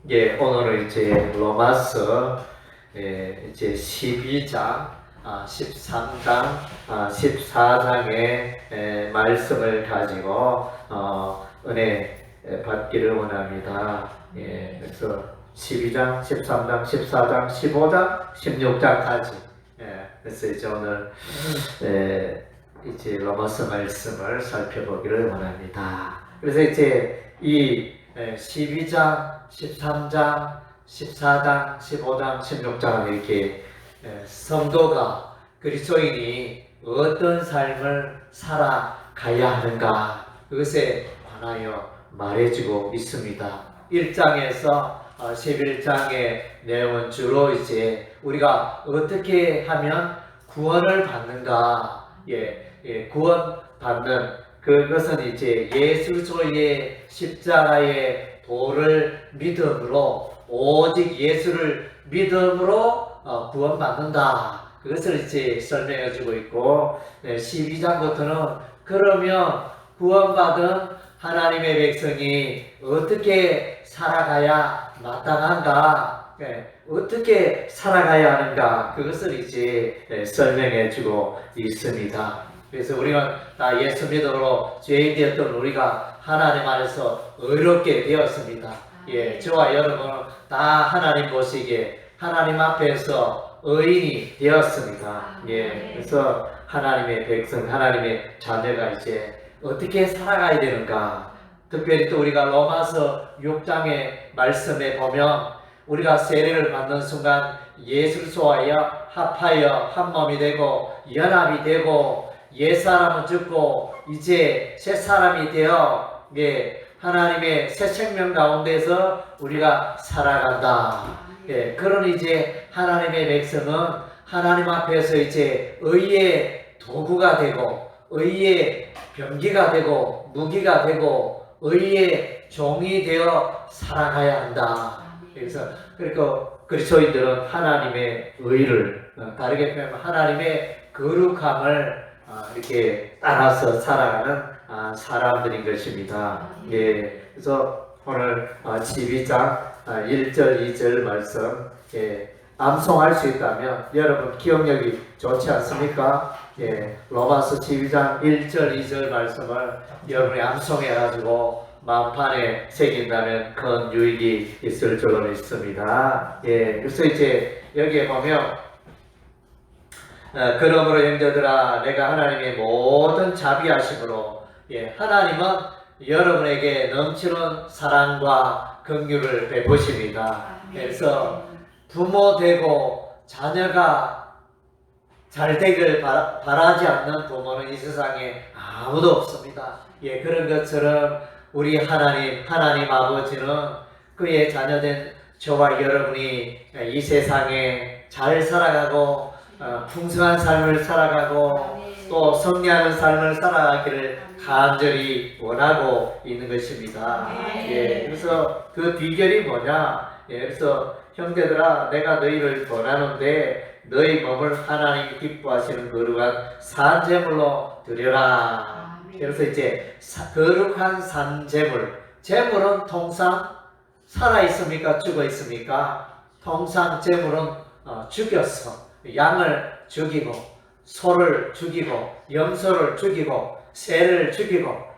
예, 오늘은 이제 로마서 이제 12장, 13장, 14장의 말씀을 가지고 은혜 받기를 원합니다. 예, 그래서 12장, 13장, 14장, 15장, 16장까지. 예, 그래서 이제 오늘 이제 로마서 말씀을 살펴보기를 원합니다. 그래서 이제 이 12장, 13장, 14장, 15장, 16장 이렇게 성도가 그리스도인이 어떤 삶을 살아가야 하는가 그것에 관하여 말해주고 있습니다. 1장에서 11장의 내용은 주로 이제 우리가 어떻게 하면 구원을 받는가, 구원받는 그것은 이제 예수 그리스도의 십자가의 도를 믿음으로 오직 예수를 믿음으로 구원받는다. 그것을 이제 설명해 주고 있고 12장부터는 그러면 구원받은 하나님의 백성이 어떻게 살아가야 마땅한가, 어떻게 살아가야 하는가 그것을 이제 설명해 주고 있습니다. 그래서 우리는 다 예수 믿음으로 죄인 되었던 우리가 하나님 안에서 의롭게 되었습니다. 예, 저와 여러분은 다 하나님 보시기에 하나님 앞에서 의인이 되었습니다. 예, 그래서 하나님의 백성, 하나님의 자녀가 이제 어떻게 살아가야 되는가. 특별히 또 우리가 로마서 6장의 말씀에 보면 우리가 세례를 받는 순간 예수 그리스도와 합하여 한 몸이 되고 연합이 되고 옛사람은 죽고 이제 새 사람이 되어 하나님의 새 생명 가운데서 우리가 살아간다. 그런 이제 하나님의 백성은 하나님 앞에서 이제 의의 도구가 되고 의의 병기가 되고 무기가 되고 의의 종이 되어 살아가야 한다. 그래서 그리스도인들은 하나님의 의를, 다르게 표현하면 하나님의 거룩함을 이렇게 따라서 살아가는 사람들인 것입니다. 예, 그래서 오늘 12장 1절 2절 말씀 암송할 수 있다면 여러분 기억력이 좋지 않습니까? 예, 로마서 12장 1절 2절 말씀을 여러분이 암송해 가지고 마음판에 새긴다면 큰 유익이 있을 줄로 믿습니다. 예, 그래서 이제 여기에 보면 그러므로 형제들아 내가 하나님의 모든 자비하심으로 하나님은 여러분에게 넘치는 사랑과 긍휼을 베푸십니다. 그래서 부모 되고 자녀가 잘 되기를 바라지 않는 부모는 이 세상에 아무도 없습니다. 그런 것처럼 우리 하나님 아버지는 그의 자녀된 저와 여러분이 이 세상에 잘 살아가고 풍성한 삶을 살아가고 또 승리하는 삶을 살아가기를 간절히 원하고 있는 것입니다. 그래서 그 비결이 뭐냐? 그래서 형제들아 내가 너희를 권하는데 너희 몸을 하나님 기뻐하시는 거룩한 산제물로 드려라. 그래서 이제 거룩한 산제물, 제물은 통상 살아 있습니까? 죽어 있습니까? 통상 제물은 죽였어. 양을 죽이고 소를 죽이고 염소를 죽이고 새를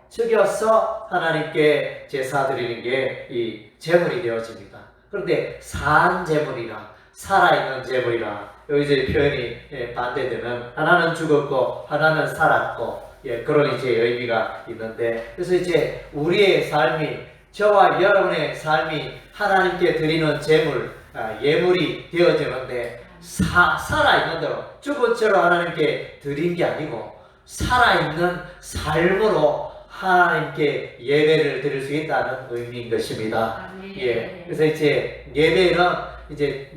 죽여서 하나님께 제사 드리는 게 이 제물이 되어집니다. 그런데 산 제물이라 살아있는 제물이라 여기 이제 표현이 반대되면 하나는 죽었고 하나는 살았고 그런 이제 의미가 있는데 그래서 이제 우리의 삶이 저와 여러분의 삶이 하나님께 드리는 제물 예물이 되어지는데 살아있는 대로 죽은 채로 하나님께 드린 게 아니고 살아있는 삶으로 하나님께 예배를 드릴 수 있다는 의미인 것입니다. 그래서 이제 예배는 이제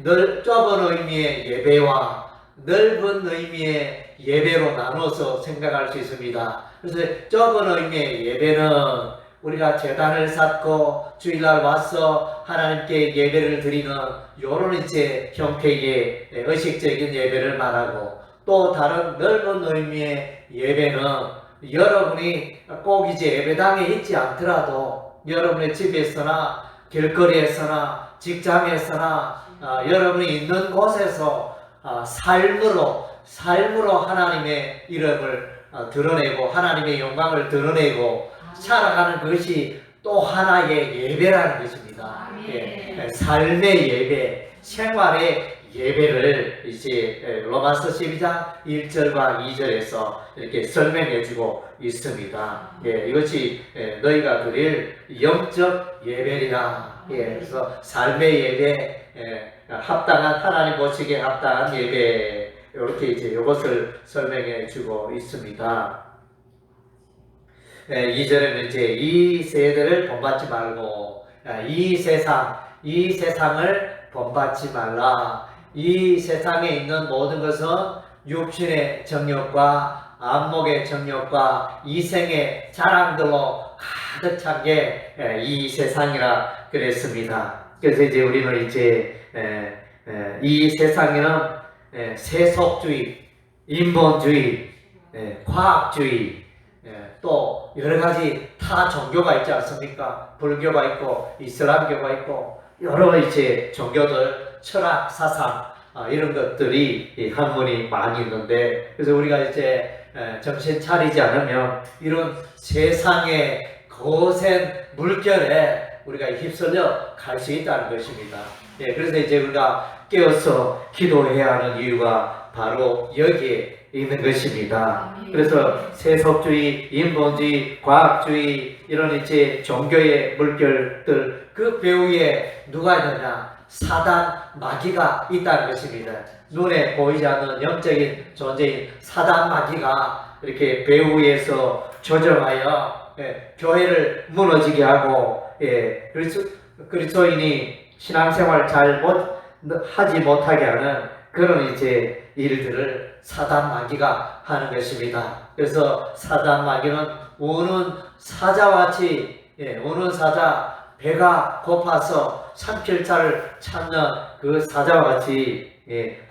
좁은 의미의 예배와 넓은 의미의 예배로 나눠서 생각할 수 있습니다. 그래서 좁은 의미의 예배는 우리가 제단을 쌓고 주일날 와서 하나님께 예배를 드리는 요런 이제 형태의 의식적인 예배를 말하고 또 다른 넓은 의미의 예배는 여러분이 꼭 이제 예배당에 있지 않더라도 여러분의 집에서나 길거리에서나 직장에서나 여러분이 있는 곳에서 삶으로 하나님의 이름을 드러내고 하나님의 영광을 드러내고 살아가는 것이 또 하나의 예배라는 것입니다. 예, 삶의 예배, 생활의 예배를 이제 로마서 12장 1절과 2절에서 이렇게 설명해주고 있습니다. 예, 이것이 너희가 드릴 영적 예배리라. 예, 그래서 삶의 예배, 합당한 하나님 보시기에 합당한 예배, 이렇게 이제 이것을 설명해주고 있습니다. 2절에는 이제 이 세대를 본받지 말고 이 세상을 본받지 말라. 이 세상에 있는 모든 것은 육신의 정욕과 안목의 정욕과 이생의 자랑들로 가득 찬 게 이 세상이라 그랬습니다. 그래서 이제 우리는 이제 이 세상에는 세속주의, 인본주의, 과학주의, 또 여러 가지 타 종교가 있지 않습니까? 불교가 있고 이슬람교가 있고 여러 이제 종교들, 철학, 사상 이런 것들이 한문이 많이 있는데, 그래서 우리가 이제 정신 차리지 않으면 이런 세상의 거센 물결에 우리가 휩쓸려 갈 수 있다는 것입니다. 예, 그래서 이제 우리가 깨어서 기도해야 하는 이유가 바로 여기에 있는 것입니다. 그래서 세속주의, 인본주의, 과학주의 이런 이제 종교의 물결들 그 배후에 누가 있느냐? 사단 마귀가 있다는 것입니다. 눈에 보이지 않는 영적인 존재인 사단 마귀가 이렇게 배후에서 조정하여 교회를 무너지게 하고 그리스도인이 신앙생활 잘 하지 못하게 하는 그런 이제 일들을 사단 마귀가 하는 것입니다. 그래서 사단 마귀는 우는 사자같이 우는 사자, 배가 고파서 산길차를 찾는 그 사자와 같이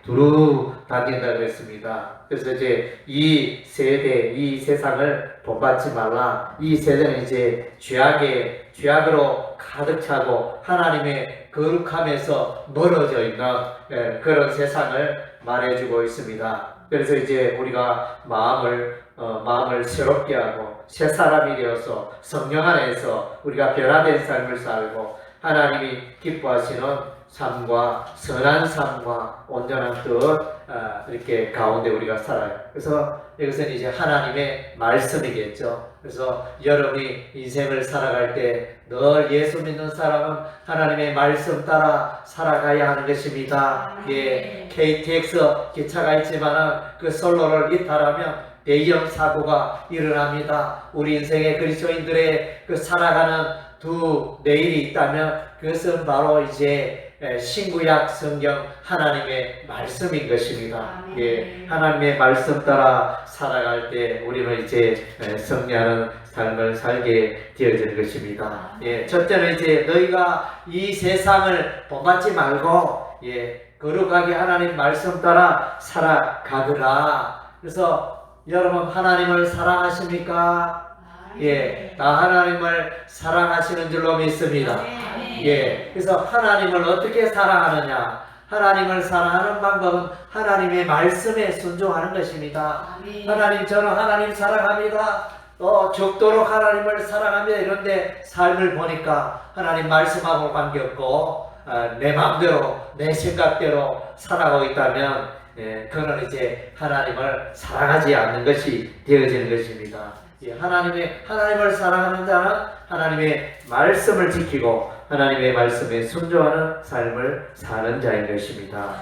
두루 다닌다고 했습니다. 그래서 이제 이 세대, 이 세상을 본받지 말라. 이 세대는 이제 죄악으로 가득 차고 하나님의 거룩함에서 멀어져 있는 그런 세상을 말해주고 있습니다. 그래서 이제 우리가 마음을 새롭게 하고 새 사람이 되어서 성령 안에서 우리가 변화된 삶을 살고 하나님이 기뻐하시는 삶과 선한 삶과 온전한 뜻 이렇게 가운데 우리가 살아요. 그래서 이것은 이제 하나님의 말씀이겠죠. 그래서 여러분이 인생을 살아갈 때 늘 예수 믿는 사람은 하나님의 말씀 따라 살아가야 하는 것입니다. 예, KTX 기차가 있지만은 그 선로를 이탈하면 대형 사고가 일어납니다. 우리 인생의 그리스도인들의 그 살아가는 두 내일이 있다면 그것은 바로 이제 신구약 성경 하나님의 말씀인 것입니다. 예, 하나님의 말씀 따라 살아갈 때 우리는 이제 승리하는 삶을 살게 되어지는 것입니다. 예, 첫째는 이제 너희가 이 세상을 본받지 말고 거룩하게 하나님 말씀 따라 살아가거라. 그래서 여러분 하나님을 사랑하십니까? 예, 다 하나님을 사랑하시는 줄로 믿습니다. 예, 그래서 하나님을 어떻게 사랑하느냐? 하나님을 사랑하는 방법은 하나님의 말씀에 순종하는 것입니다. 하나님, 저는 하나님 사랑합니다. 또 죽도록 하나님을 사랑합니다. 이런데 삶을 보니까 하나님 말씀하고 관계없고 내 마음대로 내 생각대로 살아가고 있다면 그는 이제 하나님을 사랑하지 않는 것이 되어지는 것입니다. 하나님을 사랑하는 자는 하나님의 말씀을 지키고 하나님의 말씀에 순종하는 삶을 사는 자인 것입니다.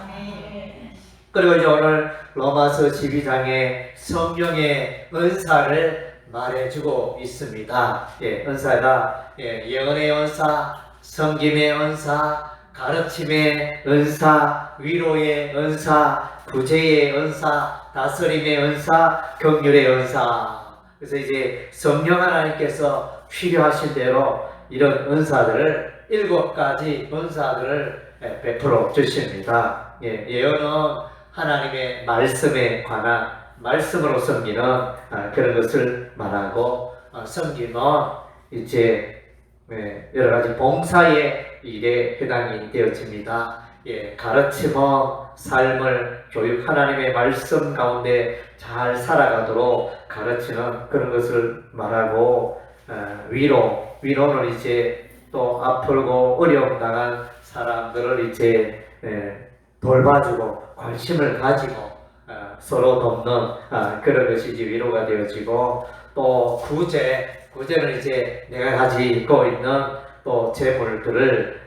그리고 이제 오늘 로마서 12장에 성령의 은사를 말해주고 있습니다. 은사가 예언의 은사, 섬김의 은사, 가르침의 은사, 위로의 은사, 구제의 은사, 다스림의 은사, 긍휼의 은사. 그래서 이제 성령 하나님께서 필요하신 대로 이런 은사들을 7가지 은사들을 베풀어 주십니다. 예언은 하나님의 말씀에 관한 말씀으로 섬기는 그런 것을 말하고, 섬김은 이제 여러 가지 봉사의 일에 해당이 되어집니다. 가르침어 삶을 교육 하나님의 말씀 가운데 잘 살아가도록 가르치는 그런 것을 말하고, 위로는 이제 또 아프고 어려움 당한 사람들을 이제 돌봐주고 관심을 가지고 서로 돕는 그런 것이 이제 위로가 되어지고, 또 구제는 이제 내가 가지고 있는 또 재물들을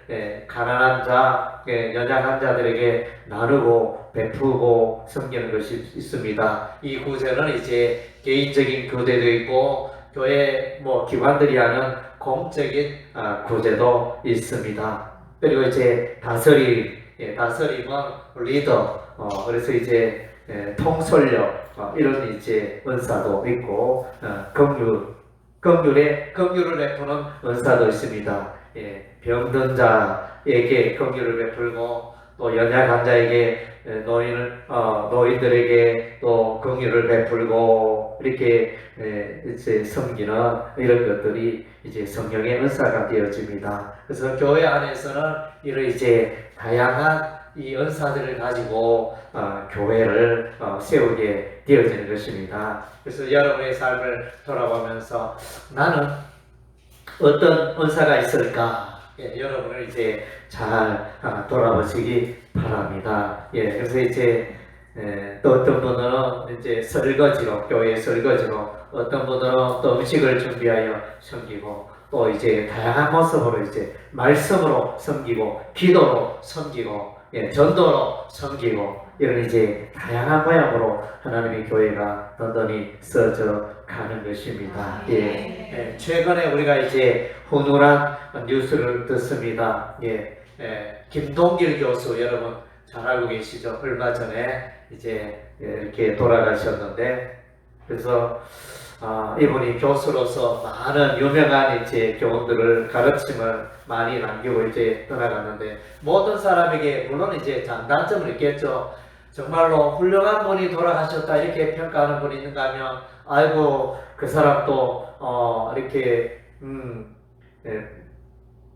가난한 자, 연약한 자들에게 나누고 베푸고 섬기는 것이 있습니다. 이 구제는 이제 개인적인 구제도 있고 교회 기관들이 하는 공적인 구제도 있습니다. 그리고 이제 다스림은 리더, 그래서 이제 통솔력, 이런 이제 은사도 있고, 긍휼을 베푸는 은사도 있습니다. 병든 자에게 긍휼을 베풀고, 또 연약한 자에게 노인들에게 또 긍휼을 베풀고, 이렇게 이제 섬기는 이런 것들이 이제 성령의 은사가 되어집니다. 그래서 교회 안에서는 이런 이제 다양한 이 은사들을 가지고 교회를 세우게 되어지는 것입니다. 그래서 여러분의 삶을 돌아보면서 나는 어떤 은사가 있을까? 여러분을 이제 잘 돌아보시기 바랍니다. 그래서 이제 또 어떤 분들은 이제 설거지로, 교회 설거지로, 어떤 분들은 또 음식을 준비하여 섬기고, 또 이제 다양한 모습으로 이제 말씀으로 섬기고, 기도로 섬기고, 전도로 섬기고, 이런 이제 다양한 모양으로 하나님의 교회가 던던히 써져 가는 것입니다. 최근에 우리가 이제 훈훈한 뉴스를 듣습니다. 김동길 교수 여러분 잘 알고 계시죠? 얼마 전에 이제 이렇게 돌아가셨는데, 그래서 이분이 교수로서 많은 유명한 이제 교훈들을 가르침을 많이 남기고 이제 떠나갔는데, 모든 사람에게 물론 이제 장단점을 있겠죠. 정말로 훌륭한 분이 돌아가셨다 이렇게 평가하는 분이 있는가 하면, 아이고 그 사람도 이렇게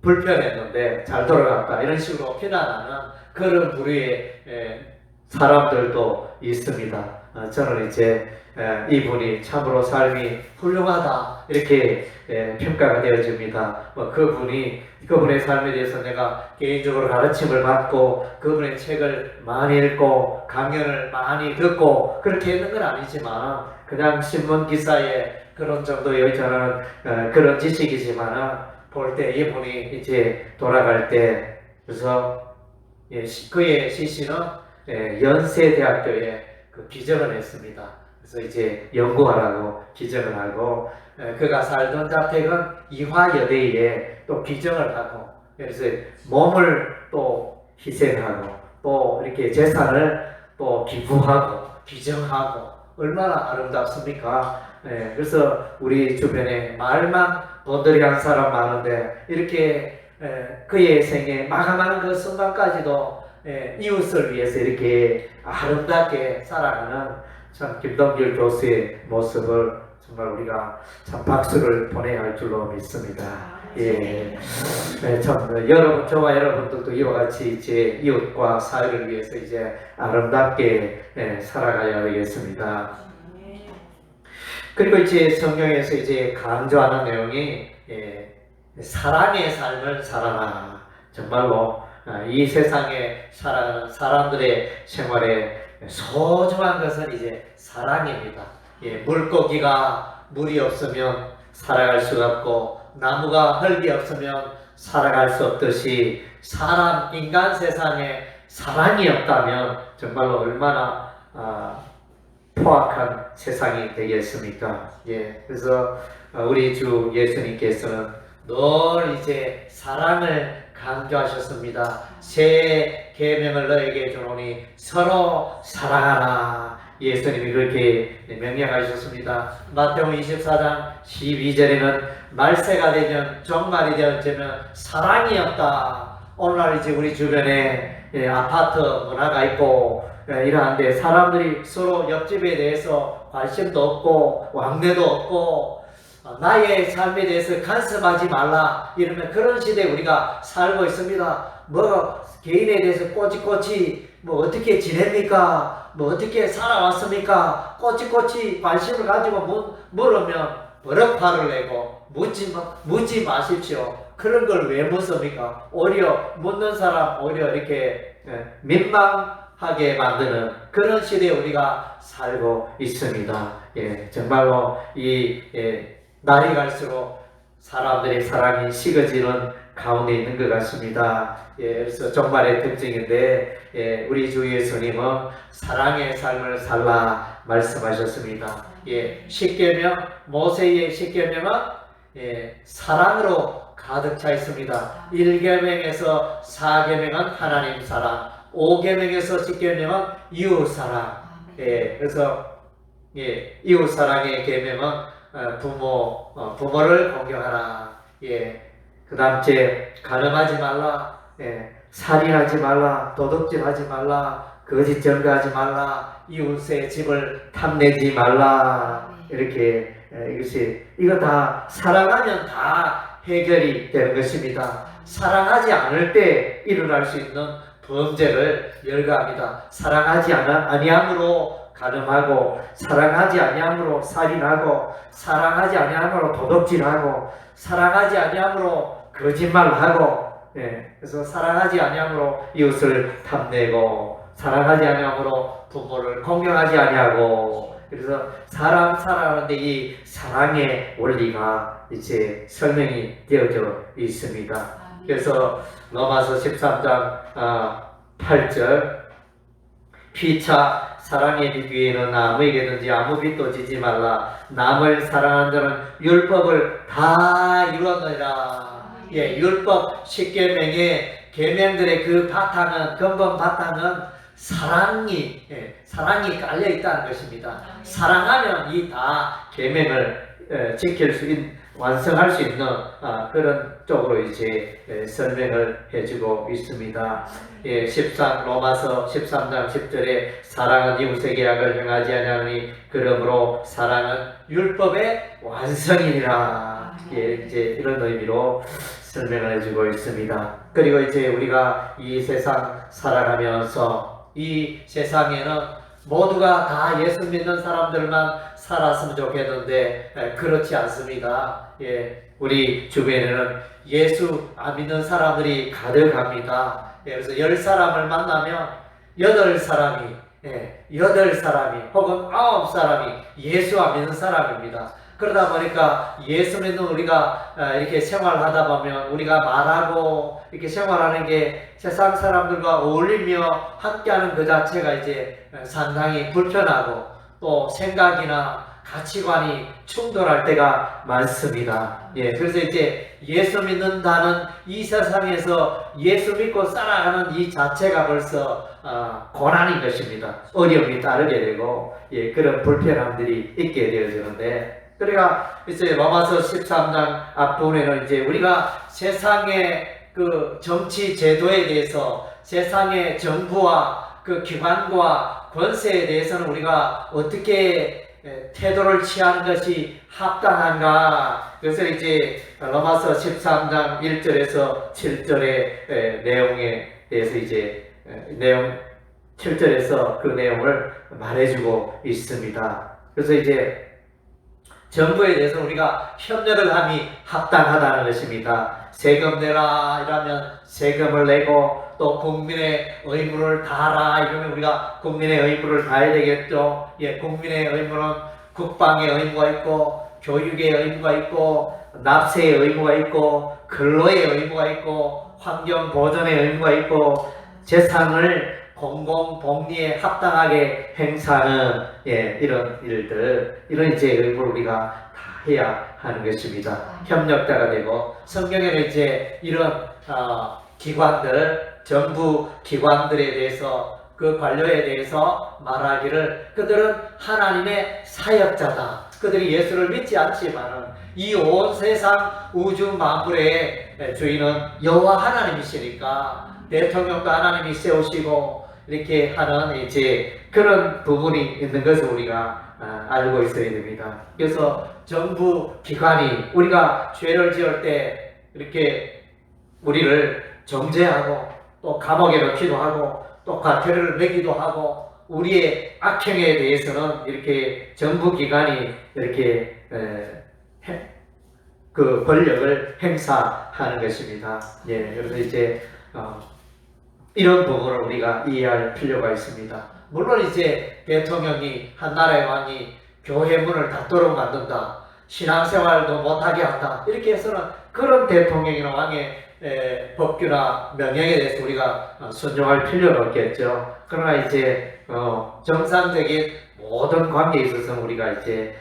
불편했는데 잘 돌아갔다 이런 식으로 비난하는 그런 부류의 사람들도 있습니다. 저는 이제 이분이 참으로 삶이 훌륭하다 이렇게 평가가 되어집니다. 그분의 삶에 대해서 내가 개인적으로 가르침을 받고 그분의 책을 많이 읽고 강연을 많이 듣고 그렇게 했는 건 아니지만, 그냥 신문 기사에 그런 정도의 저는 그런 지식이지만, 볼 때 이분이 이제 돌아갈 때, 그래서 그의 시신은 연세대학교에 그 기증을 했습니다. 그래서 이제 연구하라고 기증을 하고, 그가 살던 자택은 이화여대에 또 기증을 하고, 그래서 몸을 또 희생하고 또 이렇게 재산을 또 기부하고 기증하고, 얼마나 아름답습니까? 그래서 우리 주변에 말만 번들이한 사람 많은데, 이렇게 그의 생에 마감하는 그 순간까지도 이웃을 위해서 이렇게 아름답게 살아가는 참 김동길 교수의 모습을 정말 우리가 참 박수를 보내야 할 줄로 믿습니다. 참 저와 여러분들도 이와 같이 이제 이웃과 사회를 위해서 이제 아름답게 살아가야 되겠습니다. 그리고 이제 성경에서 이제 강조하는 내용이 사랑의 삶을 살아라. 정말로 이 세상에 살아가는 사람들의 생활에 소중한 것은 이제 사랑입니다. 물고기가 물이 없으면 살아갈 수가 없고, 나무가 흙이 없으면 살아갈 수 없듯이 인간 세상에 사랑이 없다면 정말로 얼마나 포악한 세상이 되겠습니까? 그래서 우리 주 예수님께서는 늘 이제 사랑을 강조하셨습니다. 새 계명을 너에게 주노니 서로 사랑하라. 예수님이 그렇게 명령하셨습니다. 마태복음 24장 12절에는 말세가 되면 종말이 되어지면 사랑이 없다. 오늘날 이제 우리 주변에 아파트 문화가 있고 이러한데, 사람들이 서로 옆집에 대해서 관심도 없고 왕래도 없고 나의 삶에 대해서 간섭하지 말라 이러면 그런 시대에 우리가 살고 있습니다. 뭐 개인에 대해서 꼬치꼬치 뭐 어떻게 지냅니까? 뭐 어떻게 살아왔습니까? 꼬치꼬치 관심을 가지고 물으면 버럭 화를 내고 묻지 마십시오. 그런 걸 왜 묻습니까? 오히려 묻는 사람 오히려 이렇게 민망하게 만드는 그런 시대에 우리가 살고 있습니다. 예, 정말로 날이 갈수록 사람들의 사랑이 식어지는 가운데 있는 것 같습니다. 예, 그래서 종말의 특징인데 우리 주 예수님은 사랑의 삶을 살라 말씀하셨습니다. 예, 십계명 모세의 십계명은 사랑으로 가득 차 있습니다. 1계명에서 4계명은 하나님 사랑, 5계명에서 10계명은 이웃 사랑. 예, 그래서 이웃 사랑의 계명은 부모를 공경하라. 예, 그 다음 간음하지 말라. 예, 살인하지 말라. 도둑질하지 말라. 거짓 증거하지 말라. 이웃의 집을 탐내지 말라. 이렇게 이거 다 사랑하면 다 해결이 되는 것입니다. 사랑하지 않을 때 일어날 수 있는 범죄를 열거합니다. 사랑하지 아니함으로 간음하고, 사랑하지 아니함으로 살인하고, 사랑하지 아니함으로 도둑질하고, 사랑하지 아니함으로 거짓말하고, 그래서 사랑하지 아니함으로 이웃을 탐내고, 사랑하지 아니함으로 부모를 공경하지 아니하고. 그래서 살아가는데 이 사랑의 원리가 이제 설명이 되어져 있습니다. 그래서 로마서 13장 8절 피차 사랑의 빛 위에는 아무에게든지 아무 빛도 지지 말라. 남을 사랑하는 자는 율법을 다 이루었느니라. 예, 율법 10계명의 계명들의 그 바탕은, 근본 바탕은 사랑이 깔려 있다는 것입니다. 사랑하면 이 다 계명을 완성할 수 있는 그런 쪽으로 이제 설명을 해주고 있습니다. 예, 로마서 13장 10절에 사랑은 이웃에게 악을 행하지 아니하니 그러므로 사랑은 율법의 완성이니라. 예, 이제 이런 의미로 설명을 해주고 있습니다. 그리고 이제 우리가 이 세상 살아가면서 이 세상에는 모두가 다 예수 믿는 사람들만 살았으면 좋겠는데 그렇지 않습니다. 예, 우리 주변에는 예수 안 믿는 사람들이 가득합니다. 예, 그래서 10사람을 만나면 8사람이 혹은 9사람이 예수 안 믿는 사람입니다. 그러다 보니까 예수 믿는 우리가 이렇게 생활하다 보면 우리가 말하고 이렇게 생활하는 게 세상 사람들과 어울리며 함께하는 그 자체가 이제 상당히 불편하고 또 생각이나 가치관이 충돌할 때가 많습니다. 예, 그래서 이제 예수 믿는다는 이 세상에서 예수 믿고 살아가는 이 자체가 벌써 고난인 것입니다. 어려움이 따르게 되고 그런 불편함들이 있게 되어지는데, 그러니까 이제 로마서 13장 앞부분에는 이제 우리가 세상의 그 정치 제도에 대해서, 세상의 정부와 그 기관과 권세에 대해서는 우리가 어떻게 태도를 취하는 것이 합당한가. 그래서 이제 로마서 13장 1절에서 7절의 내용에 대해서 이제 7절에서 그 내용을 말해주고 있습니다. 그래서 이제 정부에 대해서 우리가 협력을 함이 합당하다는 것입니다. 세금 내라 이러면 세금을 내고, 또 국민의 의무를 다하라 이러면 우리가 국민의 의무를 다해야 되겠죠. 예, 국민의 의무는 국방의 의무가 있고, 교육의 의무가 있고, 납세의 의무가 있고, 근로의 의무가 있고, 환경 보존의 의무가 있고, 재산을 공공복리에 합당하게 행사하는 이런 일들, 이런 이제 의무를 우리가 다 해야 하는 것입니다. 협력자가 되고, 성경에는 이제 이런 기관들, 정부 기관들에 대해서, 그 관료에 대해서 말하기를 그들은 하나님의 사역자다. 그들이 예수를 믿지 않지만은 이 온 세상 우주 만물의 주인은 여호와 하나님이시니까, 대통령도 하나님이 세우시고 이렇게 하는 이제 그런 부분이 있는 것을 우리가 알고 있어야 됩니다. 그래서 정부 기관이 우리가 죄를 지을 때 이렇게 우리를 정죄하고 또 감옥에 넣기도 하고 또 과태료를 매기도 하고 우리의 악행에 대해서는 이렇게 정부 기관이 이렇게 그 권력을 행사하는 것입니다. 예, 그래서 이제 이런 부분을 우리가 이해할 필요가 있습니다. 물론 이제 대통령이 한 나라의 왕이 교회 문을 닫도록 만든다, 신앙생활도 못하게 한다, 이렇게 해서는 그런 대통령이나 왕의 법규나 명령에 대해서 우리가 순종할 필요는 없겠죠. 그러나 이제 정상적인 모든 관계에 있어서 우리가 이제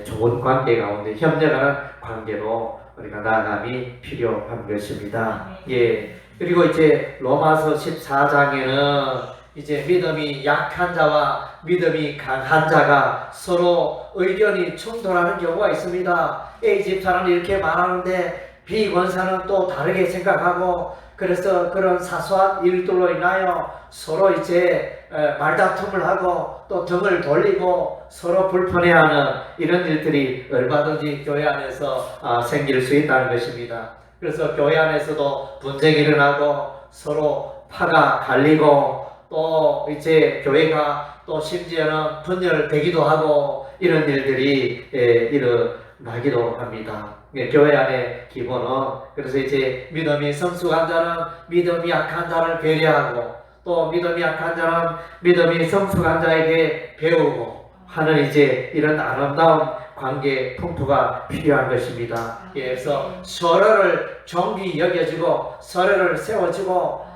좋은 관계 가운데 협력하는 관계로 우리가 나아감이 필요한 것입니다. 예. 그리고 이제 로마서 14장에는 이제 믿음이 약한 자와 믿음이 강한 자가 서로 의견이 충돌하는 경우가 있습니다. A 집사는 이렇게 말하는데 B 권사는 또 다르게 생각하고, 그래서 그런 사소한 일들로 인하여 서로 이제 말다툼을 하고 또 등을 돌리고 서로 불편해하는 이런 일들이 얼마든지 교회 안에서 생길 수 있다는 것입니다. 그래서 교회 안에서도 분쟁이 일어나고 서로 파가 갈리고 또 이제 교회가 또 심지어는 분열되기도 하고 이런 일들이 일어나기도 합니다. 교회 안의 기본은, 그래서 이제 믿음이 성숙한 자는 믿음이 약한 자를 배려하고 또 믿음이 약한 자는 믿음이 성숙한 자에게 배우고 하는 이제 이런 아름다운 관계 풍토가 필요한 것입니다. 그래서 서로를 존귀 여겨주고 서로를 세워주고,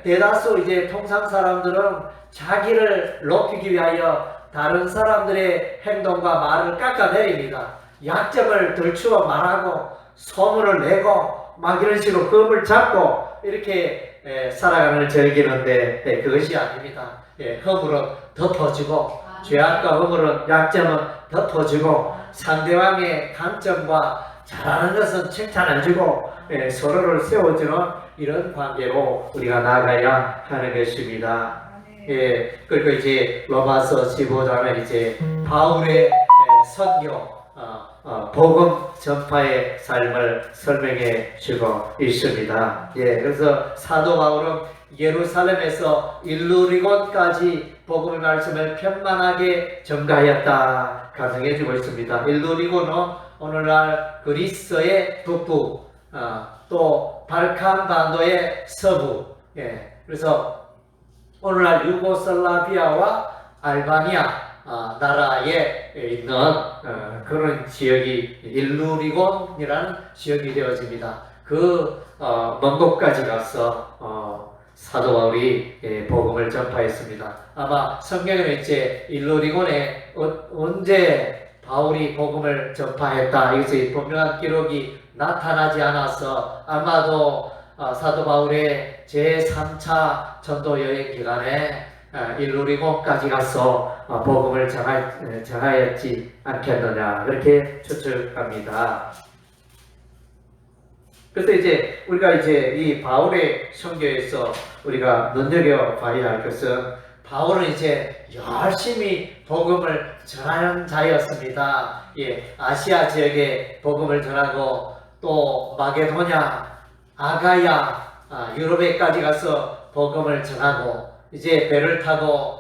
대다수 이제 통상 사람들은 자기를 높이기 위하여 다른 사람들의 행동과 말을 깎아내립니다. 약점을 들추어 말하고 소문을 내고 막 이런 식으로 흠을 잡고 이렇게 살아가는 즐기는데 그것이 아닙니다. 허물은 덮어주고 죄악과 허물은 약점은 덮어주고 상대방의 강점과 잘하는 것은 칭찬해주고 서로를 세워주는 이런 관계로 우리가 나가야 하는 것입니다. 그리고 이제 로마서 15장은 이제 바울의 선교, 복음 전파의 삶을 설명해 주고 있습니다. 그래서 사도 바울은 예루살렘에서 일루리곤까지 복음의 말씀을 편만하게 전가하였다 가정해 주고 있습니다. 일루리곤은 오늘날 그리스의 북부, 또 발칸 반도의 서부, 그래서 오늘날 유고슬라비아와 알바니아 나라에 있는 그런 지역이 일루리곤이라는 지역이 되어집니다. 먼 곳까지 가서 사도 바울이 복음을 전파했습니다. 아마 성경에는 이제 일루리곤에 언제 바울이 복음을 전파했다, 이것이 분명한 기록이 나타나지 않아서 아마도 사도 바울의 제3차 전도 여행 기간에 일루리곤까지 가서 복음을 전하였지 않겠느냐, 그렇게 추측합니다. 그래서 이제 우리가 이제 이 바울의 선교에서 우리가 눈여겨봐야 할 것은, 바울은 이제 열심히 복음을 전하는 자였습니다. 아시아 지역에 복음을 전하고 또 마게도냐, 아가야, 유럽에까지 가서 복음을 전하고 이제 배를 타고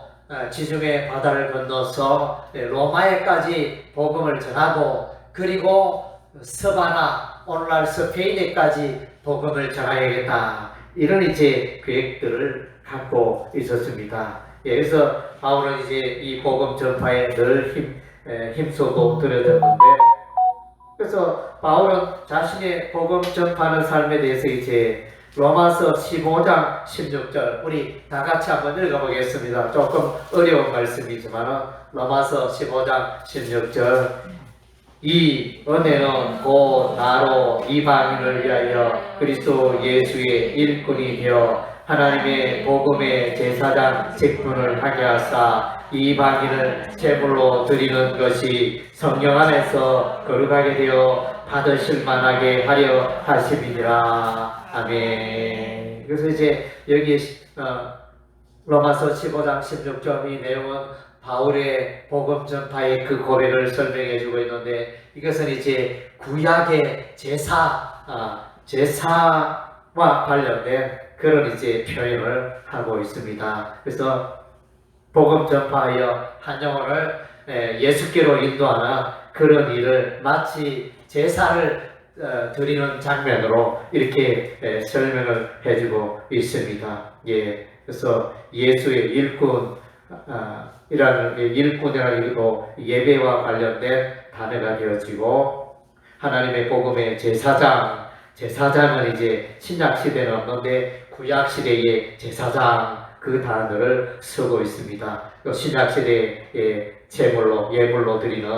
지중해 바다를 건너서 로마에까지 복음을 전하고, 그리고 서바나, 오늘날 스페인에까지 복음을 전하야겠다, 이런 이제 계획들을 갖고 있었습니다. 그래서 바울은 이제 이 복음 전파에 늘 힘써도 들여졌는데, 그래서 바울은 자신의 복음 전파하는 삶에 대해서 이제 로마서 15장 16절 우리 다 같이 한번 읽어보겠습니다. 조금 어려운 말씀이지만 로마서 15장 16절, 이 은혜는 곧 나로 이방인을 위하여 그리스도 예수의 일꾼이 되어 하나님의 복음의 제사장 직분을 하게 하사 이방인을 제물로 드리는 것이 성령 안에서 거룩하게 되어 받으실 만하게 하려 하심이니라. 아멘. 그래서 이제 여기 로마서 15장 16절 이 내용은 바울의 복음 전파의 그 고백을 설명해 주고 있는데, 이것은 이제 구약의 제사와 관련된 그런 이제 표현을 하고 있습니다. 그래서 복음 전파하여 한 영혼을 예수께로 인도하는 그런 일을 마치 제사를 드리는 장면으로 이렇게 설명을 해주고 있습니다. 예, 그래서 예수의 일꾼이라는 예배와 관련된 단어가 되어지고, 하나님의 복음의 제사장은 이제 신약 시대는 없는데 구약 시대의 제사장 그 단어를 쓰고 있습니다. 또 신약 시대의 예물로 드리는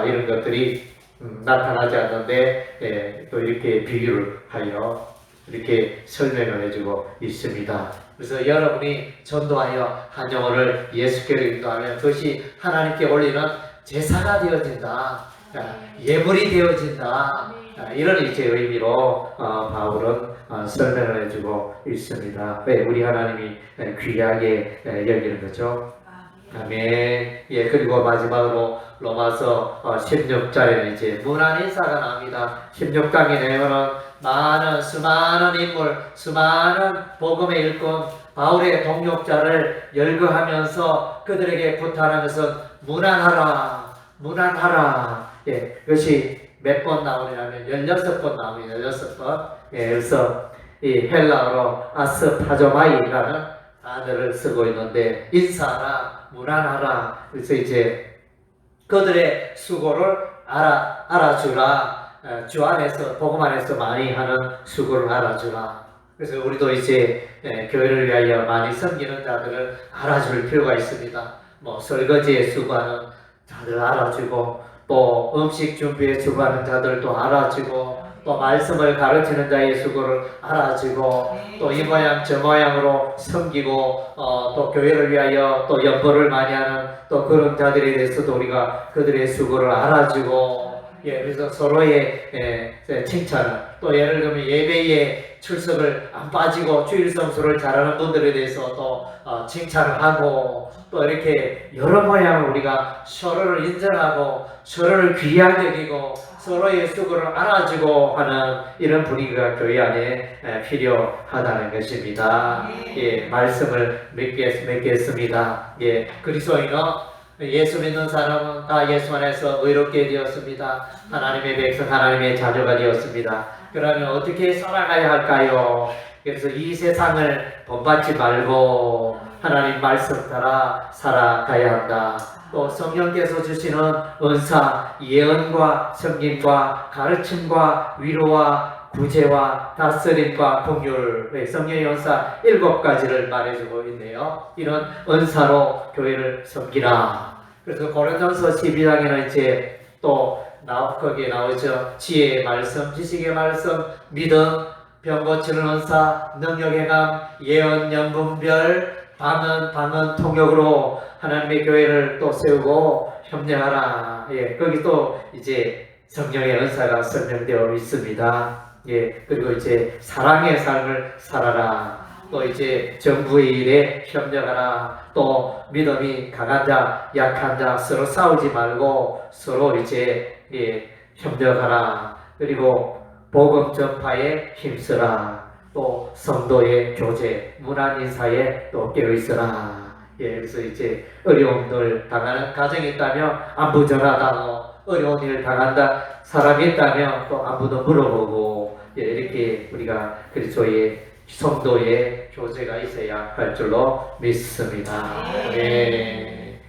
이런 것들이 나타나지 않는데 또 이렇게 비유를 하여 이렇게 설명을 해주고 있습니다. 그래서 여러분이 전도하여 한 영혼을 예수께로 인도하면 그것이 하나님께 올리는 제사가 되어진다, 예물이 되어진다, 이런 이제 의미로 바울은 설명을 해주고 있습니다. 왜 우리 하나님이 귀하게 여기는 거죠. 아멘. 예, 그리고 마지막으로 로마서 16장에는 이제 문안 인사가 나옵니다. 16장의 내용은 수많은 인물, 수많은 복음의 일꾼, 바울의 동역자를 열거하면서 그들에게 부탁하는 것은 문안하라, 문안하라. 예, 그것이 몇 번 나오냐면 16번 나옵니다. 16번. 예, 그래서 이 헬라어로 아스파조마이라는 단어를 쓰고 있는데, 인사하라, 문안하라. 그래서 이제 그들의 수고를 알아주라. 주 안에서, 복음 안에서 많이 하는 수고를 알아주라. 그래서 우리도 이제 교회를 위하여 많이 섬기는 자들을 알아줄 필요가 있습니다. 뭐 설거지에 수고하는 자들 알아주고, 또 음식 준비에 수고하는 자들도 알아주고, 또 말씀을 가르치는 자의 수고를 알아주고, 또 이 모양 저 모양으로 섬기고, 또 교회를 위하여 또 연보를 많이 하는 또 그런 자들에 대해서도 우리가 그들의 수고를 알아주고, 예, 그래서 서로의 칭찬을, 또 예를 들면 예배에 출석을 안 빠지고 주일 성수를 잘하는 분들에 대해서 또 칭찬을 하고, 또 이렇게 여러 모양으로 우리가 서로를 인정하고 서로를 귀하게 여기고 서로의 수고를 알아주고 하는 이런 분위기가 교회 안에 필요하다는 것입니다. 예, 말씀을 맺겠습니다. 예, 그리스도인은 예수 믿는 사람은 다 예수 안에서 의롭게 되었습니다. 하나님의 백성, 하나님의 자녀가 되었습니다. 그러면 어떻게 살아가야 할까요? 그래서 이 세상을 본받지 말고 하나님 말씀 따라 살아가야 한다. 또 성령께서 주시는 은사, 예언과 섬김과 가르침과 위로와 구제와 다스림과 긍휼, 성령의 은사 7가지를 말해주고 있네요. 이런 은사로 교회를 섬기라. 그래서 고린도서 12장에는 이제 또 거기에 나오죠. 지혜의 말씀, 지식의 말씀, 믿음, 병 고치는 은사, 능력의 감, 예언, 연분별, 방언 통역으로 하나님의 교회를 또 세우고 협력하라. 예, 거기 또 이제 성령의 은사가 설명되어 있습니다. 예, 그리고 이제 사랑의 삶을 살아라. 또 이제 정부의 일에 협력하라. 또 믿음이 강한 자, 약한 자 서로 싸우지 말고 서로 이제 협력하라. 그리고 복음 전파에 힘쓰라. 또 성도의 교제, 문안 인사에 또 깨어있으라. 예, 그래서 이제 어려움을 당하는 가정이 있다면 안부 전하다. 어려운 일을 당한다 사람이 있다면 또 안부도 물어보고, 예, 이렇게 우리가 그리스도의 성도의 교제가 있어야 할 줄로 믿습니다. 네.